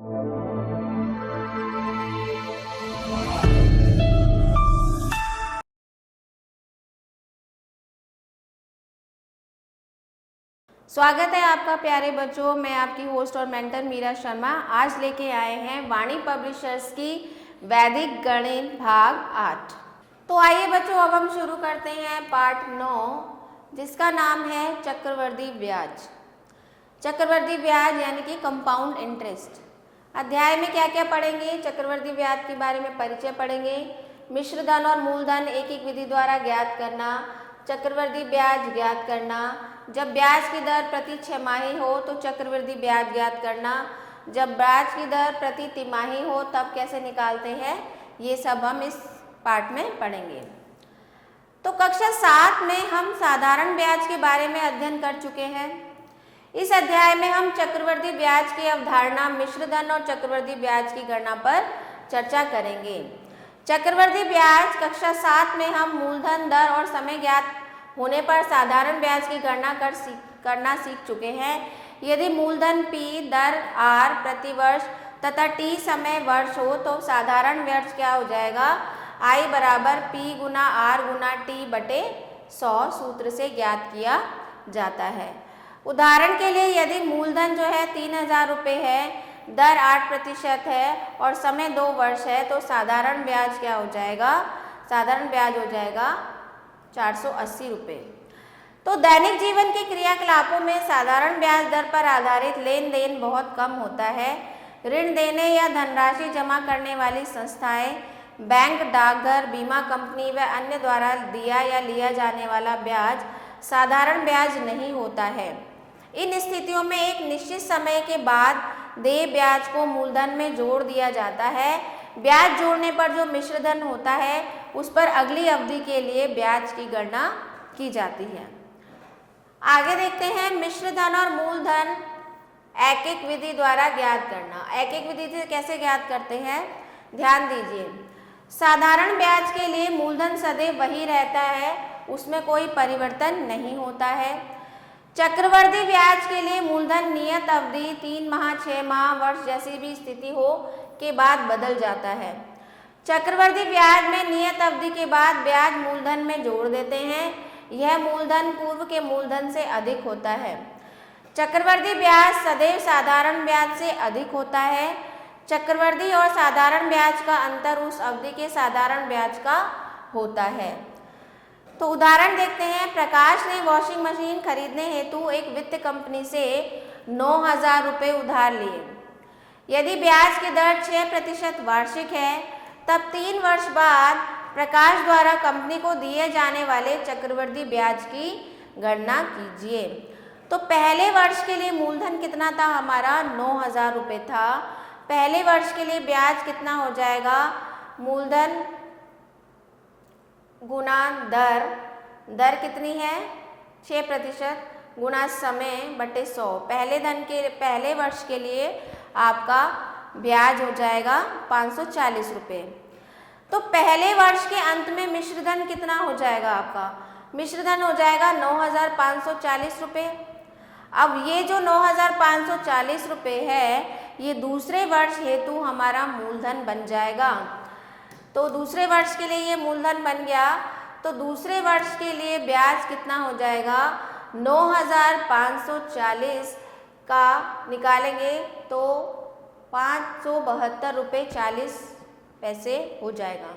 स्वागत है आपका प्यारे बच्चों। मैं आपकी होस्ट और मेंटर मीरा शर्मा आज लेके आए हैं वाणी पब्लिशर्स की वैदिक गणित भाग 8। तो आइए बच्चों, अब हम शुरू करते हैं पार्ट 9 जिसका नाम है चक्रवृद्धि ब्याज। चक्रवृद्धि ब्याज यानी कि कंपाउंड इंटरेस्ट। अध्याय में क्या क्या पढ़ेंगे? चक्रवृद्धि ब्याज के बारे में परिचय पढ़ेंगे, मिश्र धन और मूलधन एक एक विधि द्वारा ज्ञात करना, चक्रवृद्धि ब्याज ज्ञात करना, जब ब्याज की दर प्रति छमाही हो तो चक्रवृद्धि ब्याज ज्ञात करना, जब ब्याज की दर प्रति तिमाही हो तब कैसे निकालते हैं, ये सब हम इस पार्ट में पढ़ेंगे। तो कक्षा 7 में हम साधारण ब्याज के बारे में अध्ययन कर चुके हैं। इस अध्याय में हम चक्रवृद्धि ब्याज की अवधारणा, मिश्र धन और चक्रवृद्धि ब्याज की गणना पर चर्चा करेंगे। चक्रवृद्धि ब्याज कक्षा 7 में हम मूलधन, दर और समय ज्ञात होने पर साधारण ब्याज की गणना करना सीख चुके हैं। यदि मूलधन P, दर R प्रति वर्ष तथा T समय वर्ष हो तो साधारण वर्ष क्या हो जाएगा? I बराबर P गुना R गुना T बटे 100 सूत्र से ज्ञात किया जाता है। उदाहरण के लिए यदि मूलधन जो है 3000 रुपये है, दर 8% है और समय 2 वर्ष है तो साधारण ब्याज क्या हो जाएगा? साधारण ब्याज हो जाएगा 480 रुपये। तो दैनिक जीवन के क्रियाकलापों में साधारण ब्याज दर पर आधारित लेन देन बहुत कम होता है। ऋण देने या धनराशि जमा करने वाली संस्थाएं, बैंक, डाकघर, बीमा कंपनी व अन्य द्वारा दिया या लिया जाने वाला ब्याज साधारण ब्याज नहीं होता है। इन स्थितियों में एक निश्चित समय के बाद देय ब्याज को मूलधन में जोड़ दिया जाता है। ब्याज जोड़ने पर जो मिश्र धन होता है उस पर अगली अवधि के लिए ब्याज की गणना की जाती है। आगे देखते हैं मिश्र धन और मूलधन एक एक विधि द्वारा ज्ञात करना। एक एक विधि से कैसे ज्ञात करते हैं, ध्यान दीजिए। साधारण ब्याज के लिए मूलधन सदैव वही रहता है, उसमें कोई परिवर्तन नहीं होता है। चक्रवृद्धि ब्याज के लिए मूलधन नियत अवधि 3 माह, 6 माह, वर्ष जैसी भी स्थिति हो के बाद बदल जाता है। चक्रवृद्धि ब्याज में नियत अवधि के बाद ब्याज मूलधन में जोड़ देते हैं। यह मूलधन पूर्व के मूलधन से अधिक होता है। चक्रवृद्धि ब्याज सदैव साधारण ब्याज से अधिक होता है। चक्रवृद्धि और साधारण ब्याज का अंतर उस अवधि के साधारण ब्याज का होता है। तो उदाहरण देखते हैं। प्रकाश ने वॉशिंग मशीन खरीदने हेतु एक वित्त कंपनी से 9000 रुपये उधार लिए। यदि ब्याज की दर 6% वार्षिक है तब 3 वर्ष बाद प्रकाश द्वारा कंपनी को दिए जाने वाले चक्रवृद्धि ब्याज की गणना कीजिए। तो पहले वर्ष के लिए मूलधन कितना था हमारा? 9000 रुपये था। पहले वर्ष के लिए ब्याज कितना हो जाएगा? मूलधन गुना दर, दर कितनी है? 6% गुना समय बटे 100। पहले वर्ष के लिए आपका ब्याज हो जाएगा 540 रुपये। तो पहले वर्ष के अंत में मिश्र धन कितना हो जाएगा आपका? मिश्र धन हो जाएगा 9540 रुपये। अब ये जो 9540 रुपये है ये दूसरे वर्ष हेतु हमारा मूलधन बन जाएगा। तो दूसरे वर्ष के लिए ये मूलधन बन गया। तो दूसरे वर्ष के लिए ब्याज कितना हो जाएगा? 9540 का निकालेंगे तो 572 रुपये 40 पैसे हो जाएगा।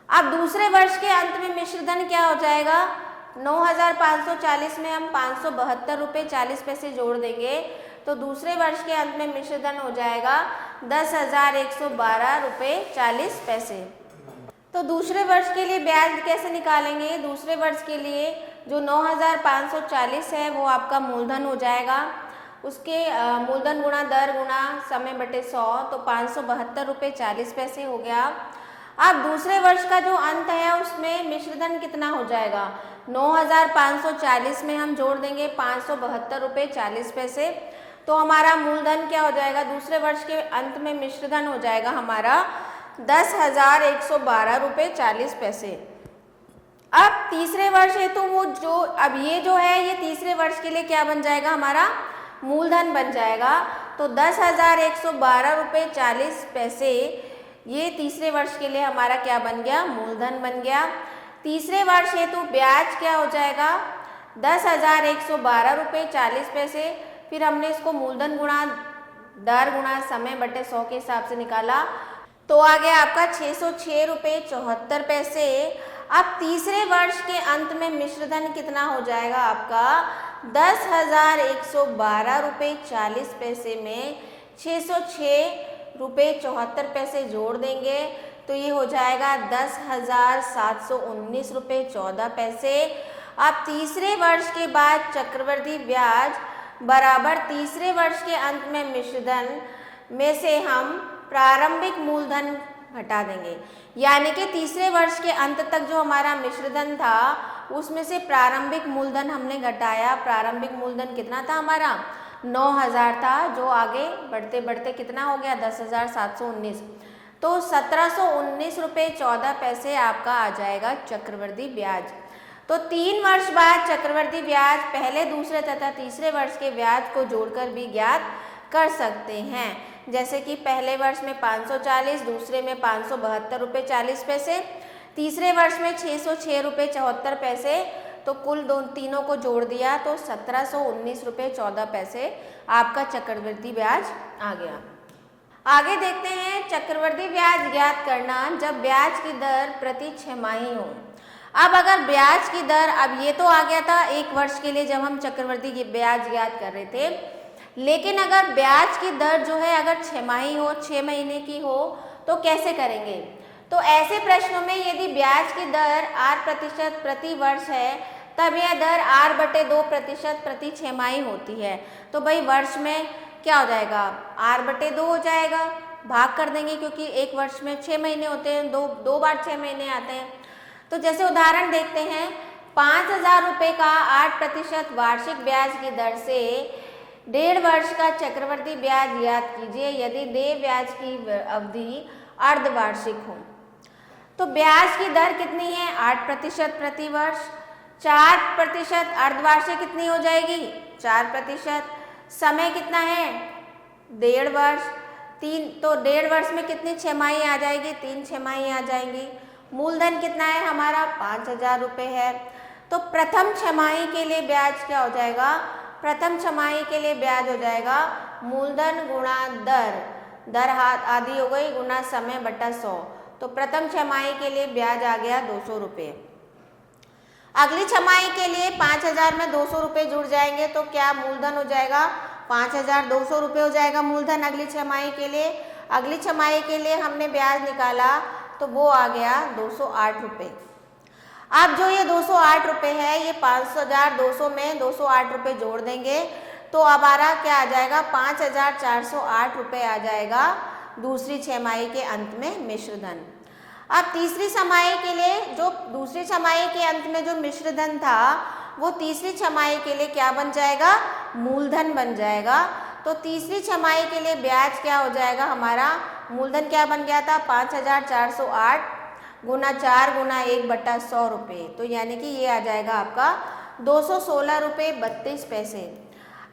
अब दूसरे वर्ष के अंत में मिश्र धन क्या हो जाएगा? 9540 में हम 572 रुपये 40 पैसे जोड़ देंगे तो दूसरे वर्ष के अंत में मिश्र धन हो जाएगा 10,112 रुपये 40 पैसे। तो दूसरे वर्ष के लिए ब्याज कैसे निकालेंगे? दूसरे वर्ष के लिए जो 9540 है वो आपका मूलधन हो जाएगा। उसके मूलधन गुणा दर गुणा समय बटे 100 तो 572 रुपये 40 पैसे हो गया। अब दूसरे वर्ष का जो अंत है उसमें मिश्र धन कितना हो जाएगा? 9540 में हम जोड़ देंगे 572 रुपये 40 पैसे तो हमारा मूलधन क्या हो जाएगा? दूसरे वर्ष के अंत में मिश्र धन हो जाएगा हमारा 10,112 रुपये 40 पैसे। अब तीसरे वर्ष है तो वो जो अब ये जो है ये तीसरे वर्ष के लिए क्या बन जाएगा? हमारा मूलधन बन जाएगा। तो 10,112 रुपये 40 पैसे ये तीसरे वर्ष के लिए हमारा क्या बन गया, मूलधन बन गया। तीसरे वर्ष हेतु ब्याज क्या हो जाएगा, 10,112 रुपये 40 पैसे। फिर हमने इसको मूलधन गुणा दर गुणा समय बटे 100 के हिसाब से निकाला, तो आ गया आपका 606 रुपये 74 पैसे। अब तीसरे वर्ष के अंत में मिश्रधन कितना हो जाएगा आपका, 10,112 रुपये 40 पैसे में 606 रुपये 74 पैसे जोड़ देंगे तो ये हो जाएगा 10,719 रुपये 14 पैसे। अब तीसरे वर्ष के बाद चक्रवृद्धि ब्याज बराबर तीसरे वर्ष के अंत में मिश्रधन में से हम प्रारंभिक मूलधन घटा देंगे, यानी कि तीसरे वर्ष के अंत तक जो हमारा मिश्रधन था उसमें से प्रारंभिक मूलधन हमने घटाया। प्रारंभिक मूलधन कितना था हमारा, 9,000 था, जो आगे बढ़ते बढ़ते कितना हो गया, 10,719, तो 1,719 रुपये 14 पैसे आपका आ जाएगा चक्रवृद्धि ब्याज। तो 3 वर्ष बाद चक्रवृद्धि ब्याज पहले, दूसरे तथा तीसरे वर्ष के ब्याज को जोड़कर भी ज्ञात कर सकते हैं। जैसे कि पहले वर्ष में 540, दूसरे में 572 रुपये 40 पैसे, तीसरे वर्ष में 606 रुपये 74 पैसे, तो कुल तीनों को जोड़ दिया तो 1,719 रुपये 14 पैसे आपका चक्रवृद्धि ब्याज आ गया। आगे देखते हैं चक्रवृद्धि ब्याज ज्ञात करना जब ब्याज की दर प्रति छमाही हो। अब अगर ब्याज की दर, अब ये तो आ गया था 1 वर्ष के लिए जब हम चक्रवृद्धि ब्याज ज्ञात कर रहे थे, लेकिन अगर ब्याज की दर जो है अगर छमाही हो, 6 महीने की हो, तो कैसे करेंगे। तो ऐसे प्रश्नों में यदि ब्याज की दर 8% प्रति वर्ष है तब यह दर 8/2% प्रति छमाही होती है। तो भाई वर्ष में क्या हो जाएगा, 8/2 हो जाएगा, भाग कर देंगे क्योंकि एक वर्ष में 6 महीने होते हैं, दो बार 6 महीने आते हैं। तो जैसे उदाहरण देखते हैं, 5,000 रुपये का 8% वार्षिक ब्याज की दर से 1.5 वर्ष का चक्रवृद्धि ब्याज ज्ञात कीजिए यदि देय ब्याज की अवधि अर्धवार्षिक हो। तो ब्याज की दर कितनी है, 8% प्रति वर्ष, 4% अर्धवार्षिक कितनी हो जाएगी, 4%, समय कितना है, 1.5 वर्ष, 3, तो 1.5 वर्ष में कितनी छमाही आ जाएगी, 3 छमाही आ जाएंगी। मूलधन कितना है हमारा, 5,000 रुपये है। तो प्रथम छमाही के लिए ब्याज क्या हो जाएगा, प्रथम छमाही के लिए ब्याज हो जाएगा मूलधन गुणा दर आदि हो गई गुणा समय बटा 100, तो प्रथम छमाही के लिए ब्याज आ गया 200 रुपये। अगली छमाही के लिए 5,000 में 200 रुपये जुड़ जाएंगे तो क्या मूलधन हो जाएगा, 5,200 रुपये हो जाएगा मूलधन अगली छमाही के लिए। अगली छमाही के लिए हमने ब्याज निकाला तो वो आ गया 208 रुपये। अब जो ये 208 रुपये है, ये 5,200 में 208 रुपये जोड़ देंगे तो हमारा क्या आ जाएगा, 5,408 रुपये आ जाएगा दूसरी छमाही के अंत में मिश्रधन। अब तीसरी छमाही के लिए, जो दूसरी छमाही के अंत में जो मिश्रधन था वो तीसरी छमाही के लिए क्या बन जाएगा, मूलधन बन जाएगा। तो तीसरी छमाही के लिए ब्याज क्या हो जाएगा हमारा, मूलधन क्या बन गया था, 5,408 गुना 4 गुना 1/100 रुपये, तो यानी कि ये आ जाएगा आपका 216 रुपये 32 पैसे।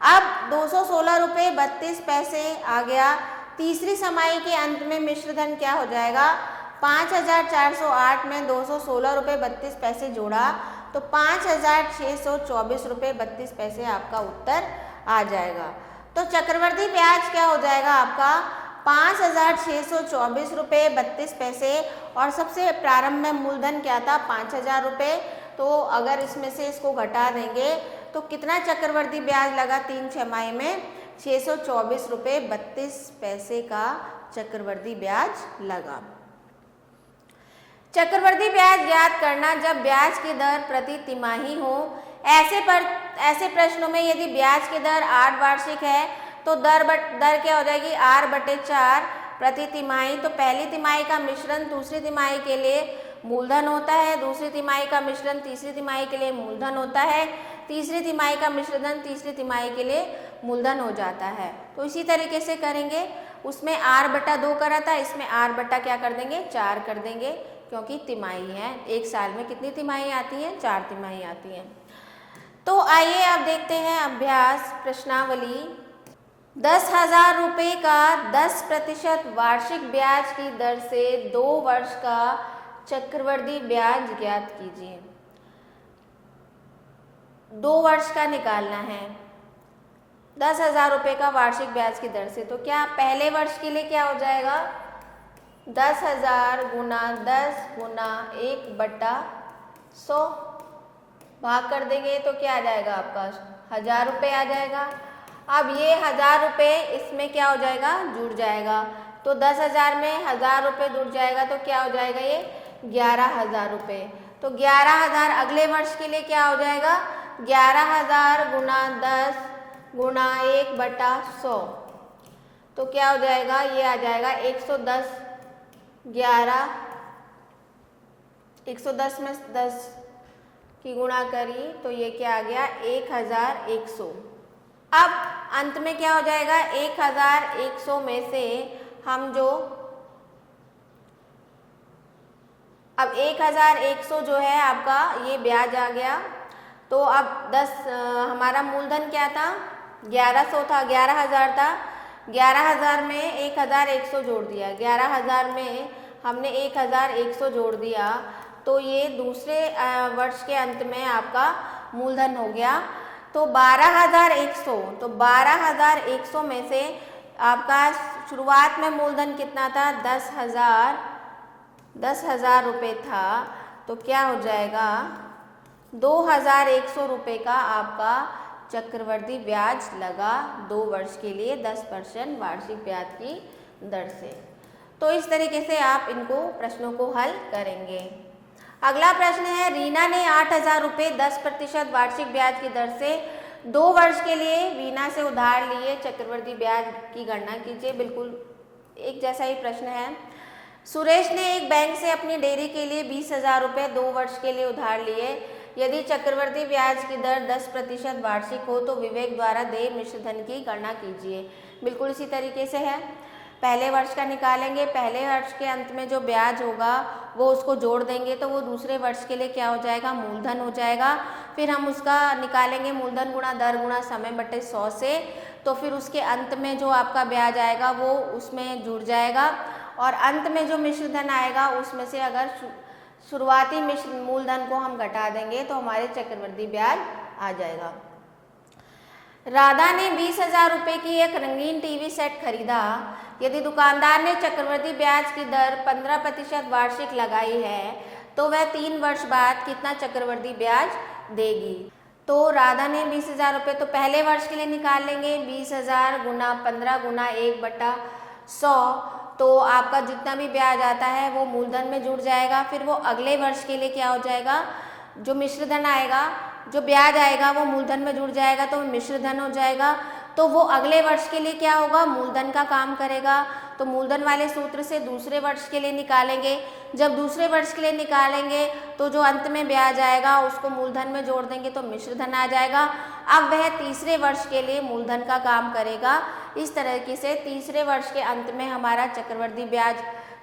अब 216 रुपये 32 पैसे आ गया। तीसरी छमाही के अंत में मिश्रधन क्या हो जाएगा, 5,408 में 216 रुपये 32 पैसे जोड़ा तो 5,624 रुपये 32 पैसे आपका उत्तर आ जाएगा। तो चक्रवृद्धि ब्याज क्या हो जाएगा आपका, 5,624 रुपये 32 पैसे, और सबसे प्रारंभ में मूलधन क्या था, 5,000 रुपये। तो अगर इसमें से इसको घटा देंगे तो कितना चक्रवृद्धि ब्याज लगा 3 छमाही में, 624 रुपये 32 पैसे का चक्रवृद्धि ब्याज लगा। चक्रवृद्धि ब्याज ज्ञात करना जब ब्याज की दर प्रति तिमाही हो। ऐसे प्रश्नों में यदि ब्याज की दर 8 वार्षिक है तो दर क्या हो जाएगी, 8/4 प्रति तिमाही। तो पहली तिमाही का मिश्रण दूसरी तिमाही के लिए मूलधन होता है, दूसरी तिमाही का मिश्रण तीसरी तिमाही के लिए मूलधन होता है, तीसरी तिमाही का मिश्रण तीसरी तिमाही के लिए मूलधन हो जाता है। तो इसी तरीके से करेंगे, उसमें 8/2 करा था, इसमें 8/ क्या कर देंगे, 4 कर देंगे, क्योंकि तिमाही है। एक साल में कितनी तिमाही आती हैं, 4 तिमाही आती हैं। तो आइए अब देखते हैं अभ्यास प्रश्नावली। 10,000 रुपये का 10% वार्षिक ब्याज की दर से 2 वर्ष का चक्रवृद्धि ब्याज ज्ञात कीजिए। 2 वर्ष का निकालना है 10,000 रुपये का वार्षिक ब्याज की दर से, तो क्या पहले वर्ष के लिए क्या हो जाएगा 10,000 गुना 10 गुना 1/100 भाग कर देंगे तो क्या आ जाएगा आपका 1,000 रुपये आ जाएगा। अब ये 1,000 रुपये इसमें क्या हो जाएगा जुड़ जाएगा, तो 10,000 में 1,000 रुपये जुड़ जाएगा तो क्या हो जाएगा ये 11,000 रुपये। तो 11,000 अगले वर्ष के लिए क्या हो जाएगा 11,000 गुना 10 गुना 1/100, तो क्या हो जाएगा ये आ जाएगा 110 110 में 10 की गुणा करी तो ये क्या आ गया 1,100। अब अंत में क्या हो जाएगा 1,100 में से हम जो अब 1,100 जो है आपका ये ब्याज आ गया, तो अब 10 हमारा मूलधन क्या था 1100 था 11,000 था, 11,000 में 1,100 जोड़ दिया, 11,000 में हमने 1,100 जोड़ दिया तो ये दूसरे वर्ष के अंत में आपका मूलधन हो गया। तो 12,100, तो 12,100 में से आपका शुरुआत में मूलधन कितना था 10,000 रुपये था, तो क्या हो जाएगा 2,100 रुपये का आपका चक्रवृद्धि ब्याज लगा 2 वर्ष के लिए 10% वार्षिक ब्याज की दर से। तो इस तरीके से आप इनको प्रश्नों को हल करेंगे। अगला प्रश्न है रीना ने 8,000 रुपये 10% वार्षिक ब्याज की दर से 2 वर्ष के लिए वीना से उधार लिए चक्रवृद्धि ब्याज की गणना कीजिए। बिल्कुल एक जैसा ही प्रश्न है। सुरेश ने एक बैंक से अपनी डेयरी के लिए 20,000 रुपये 2 वर्ष के लिए उधार लिए। यदि चक्रवृद्धि ब्याज की दर 10% वार्षिक हो तो विवेक द्वारा देय मिश्र धन की गणना कीजिए। बिल्कुल इसी तरीके से है, पहले वर्ष का निकालेंगे, पहले वर्ष के अंत में जो ब्याज होगा वो उसको जोड़ देंगे तो वो दूसरे वर्ष के लिए क्या हो जाएगा मूलधन हो जाएगा। फिर हम उसका निकालेंगे मूलधन गुणा दर गुणा समय बटे 100 से, तो फिर उसके अंत में जो आपका ब्याज आएगा वो उसमें जुड़ जाएगा और अंत में जो मिश्र धन आएगा उसमें से अगर शुरुआती मिश्र मूलधन को हम घटा देंगे तो हमारे चक्रवृद्धि ब्याज आ जाएगा। राधा ने 20,000 रुपये की एक रंगीन टीवी सेट खरीदा। यदि दुकानदार ने चक्रवृद्धि ब्याज की दर 15% वार्षिक लगाई है तो वह 3 वर्ष बाद कितना चक्रवृद्धि ब्याज देगी। तो राधा ने 20,000 रुपये तो पहले वर्ष के लिए निकाल लेंगे, 20,000 गुना 15 गुना 1/100, तो आपका जितना भी ब्याज आता है वो मूलधन में जुड़ जाएगा। फिर वो अगले वर्ष के लिए क्या हो जाएगा, जो मिश्रधन आएगा, जो ब्याज आएगा वो मूलधन में जुड़ जाएगा तो मिश्रधन हो जाएगा। तो वो अगले वर्ष के लिए क्या होगा, मूलधन का काम करेगा। तो मूलधन वाले सूत्र से दूसरे वर्ष के लिए निकालेंगे। जब दूसरे वर्ष के लिए निकालेंगे तो जो अंत में ब्याज आएगा उसको मूलधन में जोड़ देंगे तो मिश्रधन आ जाएगा। अब वह तीसरे वर्ष के लिए मूलधन का काम करेगा। इस तरीके से तीसरे वर्ष के अंत में हमारा चक्रवृद्धि ब्याज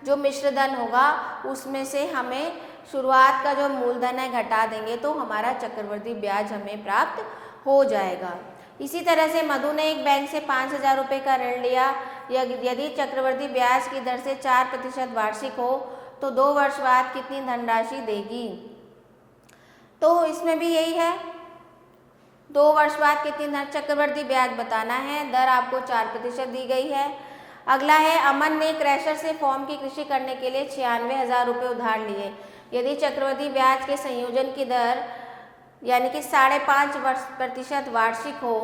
जो मिश्रधन होगा उसमें से हमें शुरुआत का जो मूलधन है घटा देंगे तो हमारा चक्रवृद्धि ब्याज हमें प्राप्त हो जाएगा। इसी तरह से मधु ने एक बैंक से 5,000 रुपये का ऋण लिया। यदि चक्रवृद्धि ब्याज की दर से 4% वार्षिक हो तो 2 वर्ष बाद कितनी धनराशि देगी। तो इसमें भी यही है, 2 वर्ष बाद कितनी चक्रवृद्धि ब्याज बताना है। दर आपको 4% दी गई है। अगला है अमन ने क्रैशर से फॉर्म की कृषि करने के लिए 96,000 रुपये उधार लिए। यदि चक्रवृद्धि ब्याज के संयोजन की दर यानी कि 5.5% वार्षिक हो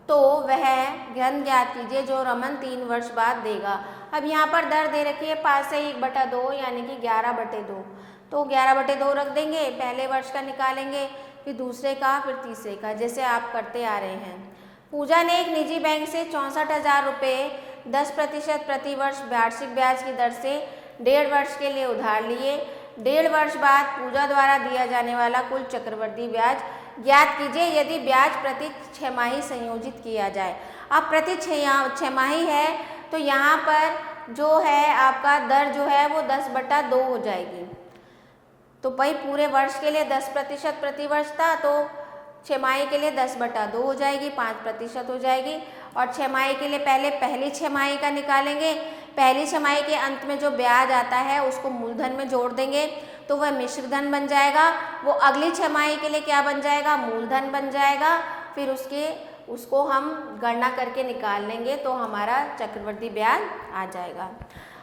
तो वह धन ज्ञात कीजिए जो रमन 3 वर्ष बाद देगा। अब यहाँ पर दर दे रखी है 5 से 1/2 यानी कि 11/2, तो 11/2 रख देंगे, पहले वर्ष का निकालेंगे, फिर दूसरे का, फिर तीसरे का, जैसे आप करते आ रहे हैं। पूजा ने एक निजी बैंक से 64,000 रुपये 10% प्रति वर्ष वार्षिक ब्याज की दर से 1.5 वर्ष के लिए उधार लिए। 1.5 वर्ष बाद पूजा द्वारा दिया जाने वाला कुल चक्रवृद्धि ब्याज ज्ञात कीजिए यदि ब्याज प्रति 6 माही संयोजित किया जाए। अब प्रति 6 माही है तो यहाँ पर जो है आपका दर जो है वो 10/2 हो जाएगी। तो भाई पूरे वर्ष के लिए 10% प्रति वर्ष था तो छमाही के लिए 10/2 हो जाएगी, 5% हो जाएगी। और छमाही के लिए पहले पहली छमाही का निकालेंगे। पहली छमाही के अंत में जो ब्याज आता है उसको मूलधन में जोड़ देंगे तो वह मिश्रधन बन जाएगा। वो अगली छमाही के लिए क्या बन जाएगा, मूलधन बन जाएगा। फिर उसको हम गणना करके निकाल लेंगे तो हमारा चक्रवृद्धि ब्याज आ जाएगा।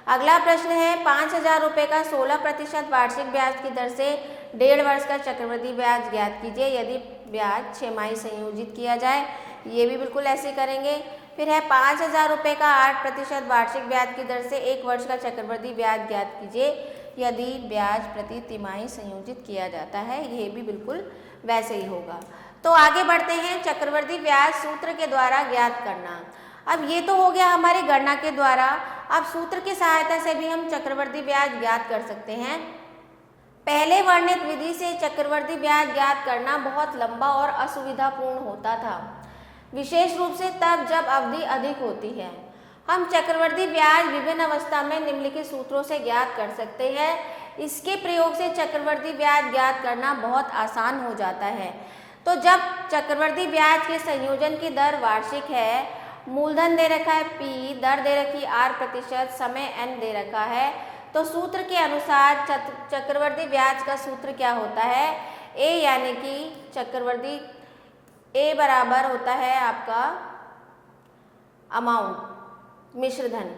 अगला प्रश्न है 5,000 रुपये का 16% वार्षिक ब्याज की दर से 1.5 वर्ष का चक्रवृद्धि ब्याज ज्ञात कीजिए यदि ब्याज छमाही संयोजित किया जाए। ये भी बिल्कुल ऐसे करेंगे। फिर है 5,000 रुपये का 8% वार्षिक ब्याज की दर से 1 वर्ष का चक्रवृद्धि ब्याज ज्ञात कीजिए यदि ब्याज प्रति तिमाही संयोजित किया जाता है। ये भी बिल्कुल वैसे ही होगा। तो आगे बढ़ते हैं, चक्रवृद्धि ब्याज सूत्र के द्वारा ज्ञात करना। अब ये तो हो गया हमारी गणना के द्वारा। अब सूत्र की सहायता से भी हम चक्रवृद्धि ब्याज ज्ञात कर सकते हैं। पहले वर्णित विधि से चक्रवृद्धि ब्याज ज्ञात करना बहुत लंबा और असुविधापूर्ण होता था, विशेष रूप से तब जब अवधि अधिक होती है। हम चक्रवृद्धि ब्याज विभिन्न अवस्था में निम्नलिखित सूत्रों से ज्ञात कर सकते हैं। इसके प्रयोग से चक्रवृद्धि ब्याज ज्ञात करना बहुत आसान हो जाता है। तो जब चक्रवृद्धि ब्याज के संयोजन की दर वार्षिक है, मूलधन दे रखा है P, दर दे रखी R%, समय N दे रखा है, तो सूत्र के अनुसार चक्रवृद्धि ब्याज का सूत्र क्या होता है, A यानी कि चक्रवृद्धि A बराबर होता है आपका अमाउंट, मिश्रधन।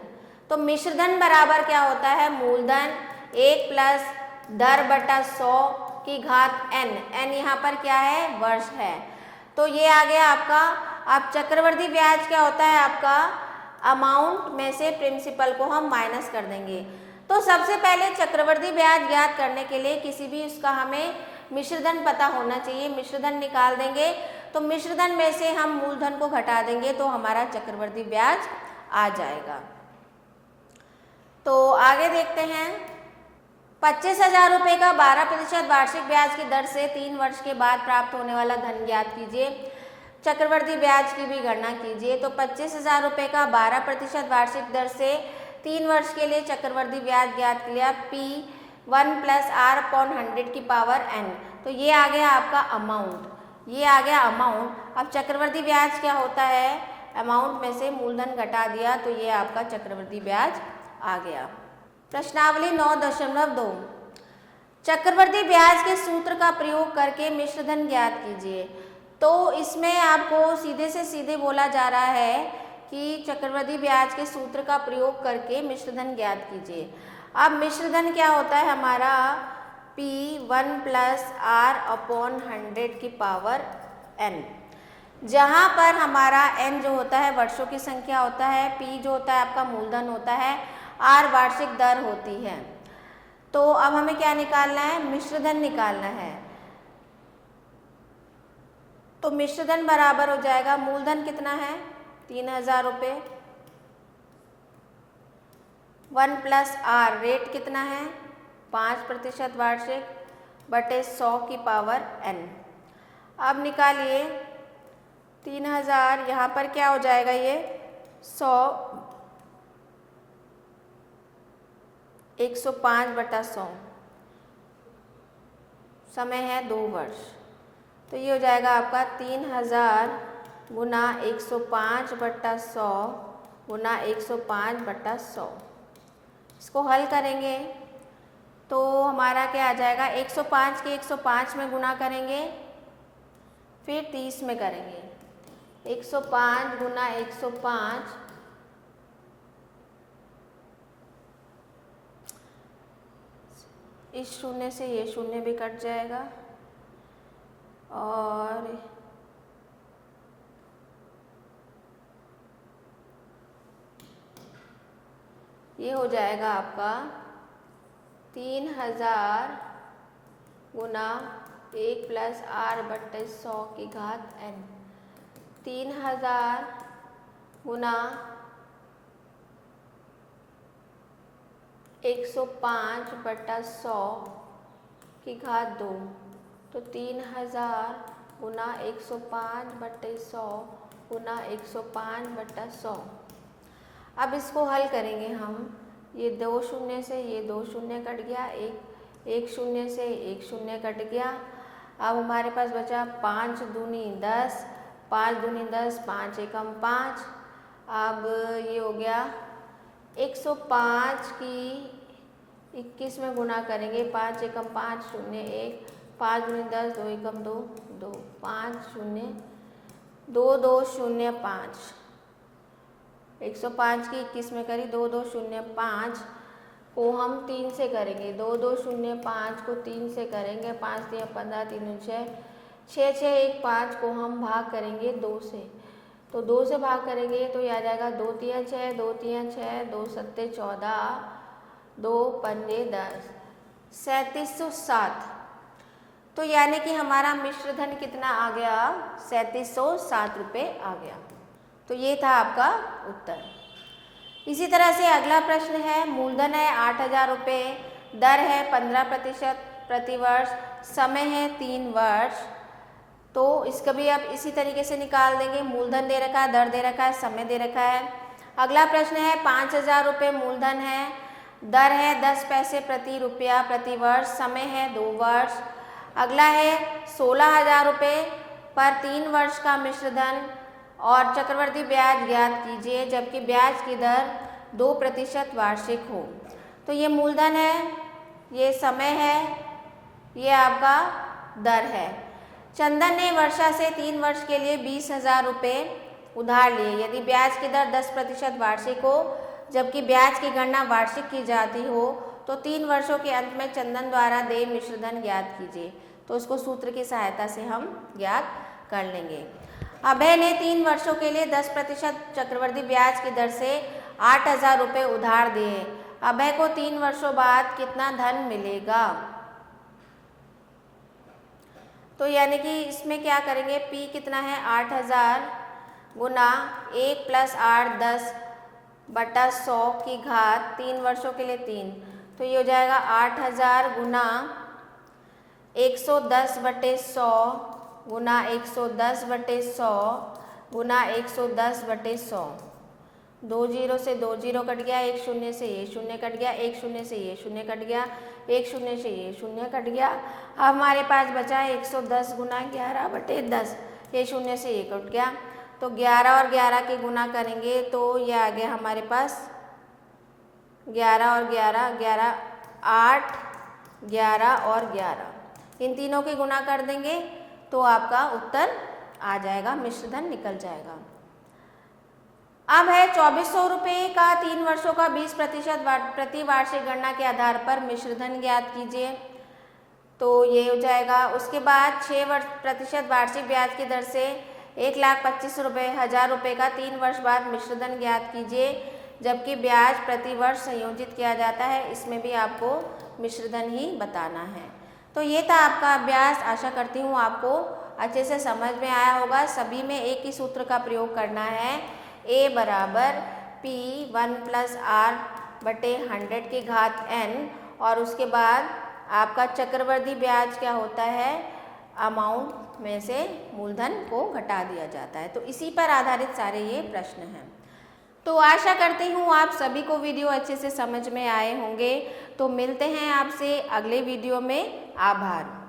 तो मिश्रधन बराबर क्या होता है, मूलधन 1 प्लस दर बटा 100 की घात N। N यहाँ पर क्या है, वर्ष है। तो ये आ गया आपका। अब चक्रवृद्धि ब्याज क्या होता है आपका, अमाउंट में से प्रिंसिपल को हम माइनस कर देंगे। तो सबसे पहले चक्रवृद्धि ब्याज ज्ञात करने के लिए किसी भी उसका हमें मिश्रधन पता होना चाहिए। मिश्रधन निकाल देंगे तो मिश्रधन में से हम मूलधन को घटा देंगे तो हमारा चक्रवृद्धि ब्याज आ जाएगा। तो आगे देखते हैं, 25,000 रुपये का 12% वार्षिक ब्याज की दर से 3 वर्ष के बाद प्राप्त होने वाला धन ज्ञात कीजिए। चक्रवृद्धि ब्याज की भी गणना कीजिए। तो 25,000 रुपये का 12% वार्षिक दर से 3 वर्ष के लिए चक्रवृद्धि ब्याज ज्ञात किया P1 + R/100 की पावर N। तो ये आ गया आपका अमाउंट, ये आ गया अमाउंट। अब चक्रवृद्धि ब्याज क्या होता है, अमाउंट में से मूलधन घटा दिया तो ये आपका चक्रवृद्धि ब्याज आ गया। प्रश्नावली 9.2, चक्रवृद्धि ब्याज के सूत्र का प्रयोग करके मिश्रधन ज्ञात कीजिए। तो इसमें आपको सीधे से सीधे बोला जा रहा है कि चक्रवृद्धि ब्याज के सूत्र का प्रयोग करके मिश्रधन ज्ञात कीजिए। अब मिश्रधन क्या होता है हमारा, P1 + R/100 की पावर N। जहाँ पर हमारा N जो होता है वर्षों की संख्या होता है, P जो होता है आपका मूलधन होता है, R वार्षिक दर होती है। तो अब हमें क्या निकालना है, मिश्रधन निकालना है। तो मिश्रधन बराबर हो जाएगा, मूलधन कितना है 3,000 रुपये, 1 + R रेट कितना है 5% वार्षिक बटे 100 की पावर N। अब निकालिए 3,000, यहाँ पर क्या हो जाएगा, ये 100 105/100, समय है 2 वर्ष। तो ये हो जाएगा आपका 3,000 गुना 105/100 गुना 105/100। इसको हल करेंगे तो हमारा क्या आ जाएगा, 105 के 105 में गुना करेंगे, फिर 30 में करेंगे। 105 गुना 105 इस शून्य से ये शून्य भी कट जाएगा और ये हो जाएगा आपका 3,000 गुना 1 + R/100 की घात N। 3,000 गुना 105/100 की घात 2। तो 3,000 गुना 105/100 गुना 105/100। अब इसको हल करेंगे हम। ये 2 शून्य से ये 2 शून्य कट गया, एक शून्य से एक शून्य कट गया। अब हमारे पास बचा 5 दूनी 10, 5 दूनी 10, 5 एकम 5। अब ये हो गया 105 की 21 में गुना करेंगे, 5 एकम 5 0 1, 5 दूनी 10, 2 एकम 2 2, 5 0 2 2 0 5। 105 की 21 में करी, 2 2 0 5 को हम 3 से करेंगे, 2 2 0 5 को 3 से करेंगे, 5 3 15 3 6 6 6 1 5 को हम भाग करेंगे 2 से, तो 2 से भाग करेंगे तो ये आ जाएगा 2 3 6 2 3 6 2 7 14 2 5 10 3707। तो यानी कि हमारा मिश्र धन कितना आ गया, 3707 रुपये आ गया। तो ये था आपका उत्तर। इसी तरह से अगला प्रश्न है, मूलधन है 8000 रुपये, दर है 15% प्रति वर्ष, समय है 3 वर्ष। तो इसका भी आप इसी तरीके से निकाल देंगे। मूलधन दे रखा है, दर दे रखा है, समय दे रखा है। अगला प्रश्न है 5000 रुपये मूलधन है, दर है 10 पैसे प्रति रुपया प्रति वर्ष, समय है 2 वर्ष। अगला है 16000 रुपये पर 3 वर्ष का मिश्र धन और चक्रवर्ती ब्याज ज्ञात कीजिए, जबकि ब्याज की दर 2% वार्षिक हो। तो ये मूलधन है, ये समय है, ये आपका दर है। चंदन ने वर्षा से 3 वर्ष के लिए 20,000 रुपये उधार लिए। यदि ब्याज की दर 10% वार्षिक हो, जबकि ब्याज की गणना वार्षिक की जाती हो, तो 3 वर्षों के अंत में चंदन द्वारा देय मिश्र धन ज्ञात कीजिए। तो उसको सूत्र की सहायता से हम ज्ञात कर लेंगे। अभय ने 3 वर्षों के लिए 10% चक्रवर्ती ब्याज की दर से 8000 रुपये उधार दिए। अभय को 3 वर्षों बाद कितना धन मिलेगा? तो यानी कि इसमें क्या करेंगे, P कितना है 8000 गुना 1 + 8 10 बटा 100 की घात 3 वर्षों के लिए 3। तो ये हो जाएगा 8000 गुना 110/100 गुना 110/100 गुना 110/100। 2 0 से 2 0 कट गया, 1 0 से ये 0 कट गया, 1 0 से ये 0 कट गया, 1 0 से ये 0 कट गया। अब हमारे पास बचा है 110 गुना 11/10, ये 0 से ये कट गया। तो 11 और 11 के गुना करेंगे तो ये आ गया हमारे पास 11 और 11 11 8 11 और 11, इन तीनों के गुना कर देंगे तो आपका उत्तर आ जाएगा, मिश्र धन निकल जाएगा। अब है 2400 रुपये का 3 वर्षों का 20% प्रति वार्षिक गणना के आधार पर मिश्र धन ज्ञात कीजिए। तो ये हो जाएगा। उसके बाद 6% वार्षिक ब्याज की दर से 1,25,000 रुपये का 3 वर्ष बाद मिश्र धन ज्ञात कीजिए, जबकि ब्याज प्रति वर्ष संयोजित किया जाता है। इसमें भी आपको मिश्र धन ही बताना है। तो ये था आपका अभ्यास। आशा करती हूँ आपको अच्छे से समझ में आया होगा। सभी में एक ही सूत्र का प्रयोग करना है, A बराबर P1 + R/100 की घात n, और उसके बाद आपका चक्रवर्ती ब्याज क्या होता है, अमाउंट में से मूलधन को घटा दिया जाता है। तो इसी पर आधारित सारे ये प्रश्न हैं। तो आशा करती हूँ आप सभी को वीडियो अच्छे से समझ में आए होंगे। तो मिलते हैं आपसे अगले वीडियो में। आभार।